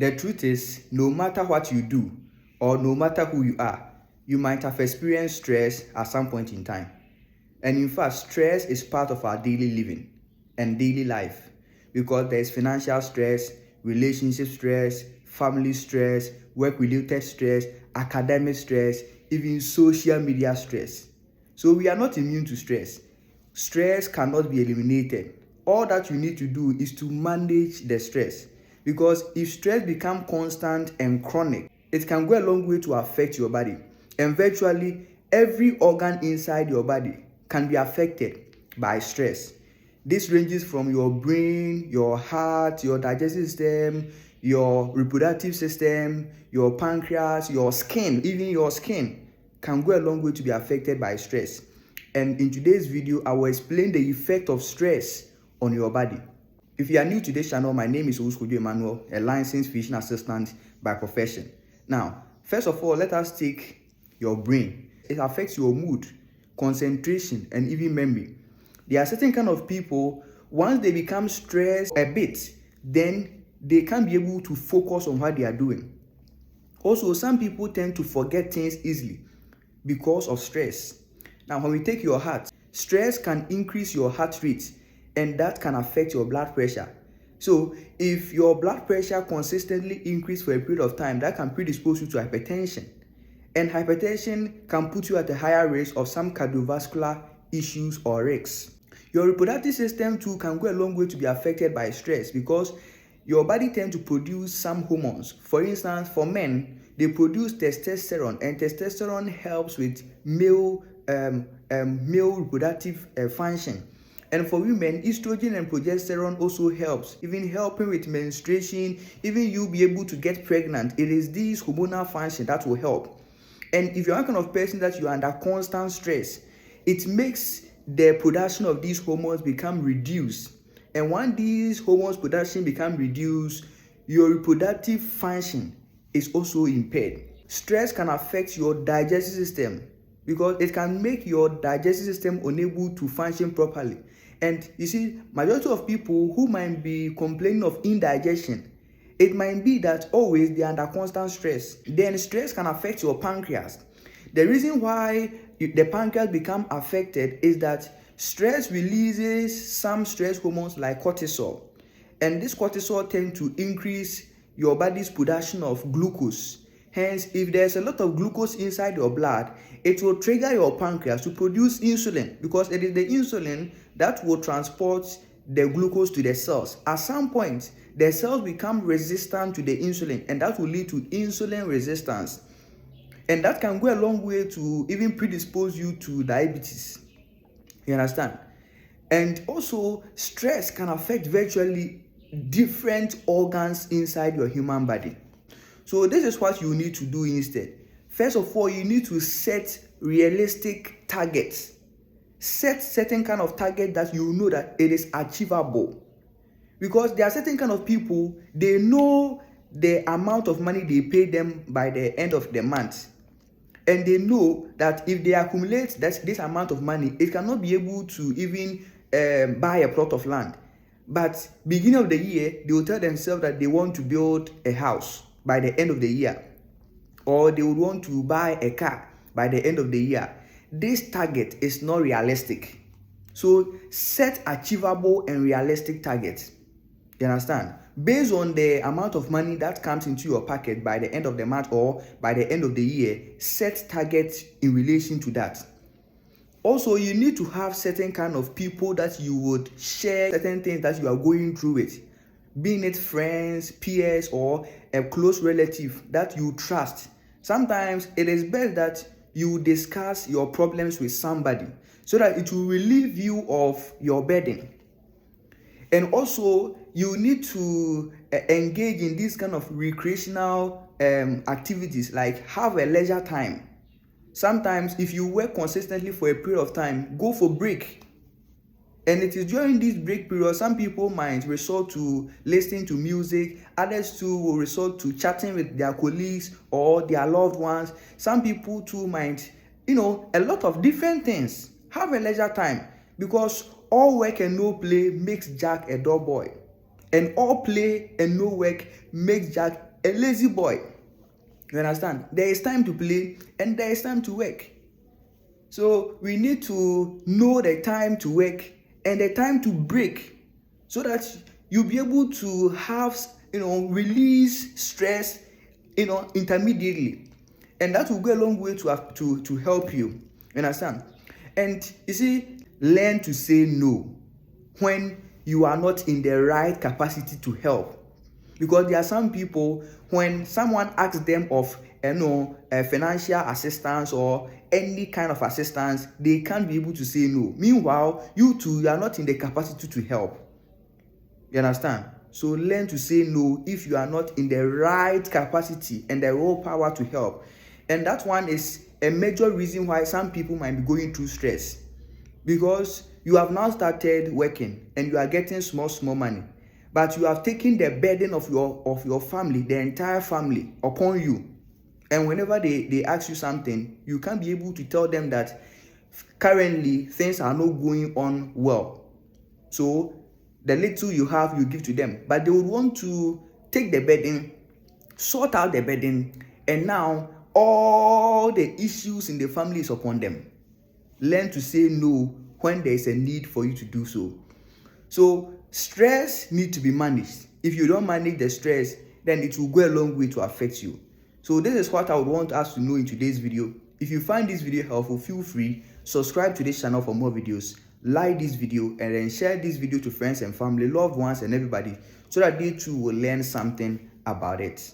The truth is, no matter what you do or no matter who you are, you might have experienced stress at some point in time. And in fact, stress is part of our daily living and daily life because there's financial stress, relationship stress, family stress, work-related stress, academic stress, even social media stress. So we are not immune to stress. Stress cannot be eliminated. All that you need to do is to manage the stress, because if stress becomes constant and chronic, it can go a long way to affect your body, and virtually every organ inside your body can be affected by stress. This ranges from your brain, your heart, your digestive system, your reproductive system, your pancreas, your skin. Even your skin can go a long way to be affected by stress. And in today's video, I will explain the effect of stress on your body. If you are new to this channel, my name is Owusu Emmanuel, a licensed physician assistant by profession. Now, first of all, let us take your brain. It affects your mood, concentration, and even memory. There are certain kind of people, once they become stressed a bit, then they can't be able to focus on what they are doing. Also, some people tend to forget things easily because of stress. Now, when we take your heart, stress can increase your heart rate, and that can affect your blood pressure. So if your blood pressure consistently increases for a period of time, that can predispose you to hypertension. And hypertension can put you at a higher risk of some cardiovascular issues or risks. Your reproductive system too can go a long way to be affected by stress, because your body tends to produce some hormones. For instance, for men, they produce testosterone, and testosterone helps with male reproductive function. And for women, estrogen and progesterone also helps, even helping with menstruation, even you be able to get pregnant. It is these hormonal function that will help. And if you're a kind of person that you're under constant stress, it makes the production of these hormones become reduced. And when these hormones production become reduced, your reproductive function is also impaired. Stress can affect your digestive system, because it can make your digestive system unable to function properly. And you see, majority of people who might be complaining of indigestion, it might be that always they are under constant stress. Then stress can affect your pancreas. The reason why the pancreas become affected is that stress releases some stress hormones like cortisol. And this cortisol tends to increase your body's production of glucose. Hence, if there's a lot of glucose inside your blood, it will trigger your pancreas to produce insulin, because it is the insulin that will transport the glucose to the cells. At some point, the cells become resistant to the insulin, and that will lead to insulin resistance. And that can go a long way to even predispose you to diabetes. You understand? And also, stress can affect virtually different organs inside your human body. So this is what you need to do instead. First of all, you need to set realistic targets. Set certain kind of target that you know that it is achievable. Because there are certain kind of people, they know the amount of money they pay them by the end of the month. And they know that if they accumulate this amount of money, it cannot be able to even buy a plot of land. But beginning of the year, they will tell themselves that they want to build a house by the end of the year, or they would want to buy a car by the end of the year. This target is not realistic. So set achievable and realistic targets. You understand? Based on the amount of money that comes into your pocket by the end of the month or by the end of the year, set targets in relation to that. Also, you need to have certain kind of people that you would share certain things that you are going through with, being it friends, peers, or a close relative that you trust. Sometimes it is best that you discuss your problems with somebody so that it will relieve you of your burden. And also, you need to engage in these kind of recreational activities, like have a leisure time. Sometimes if you work consistently for a period of time, go for break. And it is during this break period, some people might resort to listening to music, others too will resort to chatting with their colleagues or their loved ones. Some people too might, a lot of different things. Have a leisure time, because all work and no play makes Jack a dull boy. And all play and no work makes Jack a lazy boy. You understand? There is time to play and there is time to work. So we need to know the time to work and the time to break, so that you'll be able to have, release stress, intermediately, and that will go a long way to help you. You understand? And you see, learn to say no when you are not in the right capacity to help. Because there are some people, when someone asks them of financial assistance or any kind of assistance, they can't be able to say no. Meanwhile, you are not in the capacity to help. You understand? So learn to say no if you are not in the right capacity and the raw power to help. And that one is a major reason why some people might be going through stress, because you have now started working and you are getting small money, but you have taken the burden of your family, the entire family, upon you. And whenever they ask you something, you can't be able to tell them that currently things are not going on well. So the little you have, you give to them, but they would want to take the burden, sort out the burden, and now all the issues in the family is upon them. Learn to say no when there is a need for you to do so. So stress needs to be managed. If you don't manage the stress, then it will go a long way to affect you. So this is what I would want us to know in today's video. If you find this video helpful, feel free, subscribe to this channel for more videos, like this video, and then share this video to friends and family, loved ones, and everybody, so that they too will learn something about it.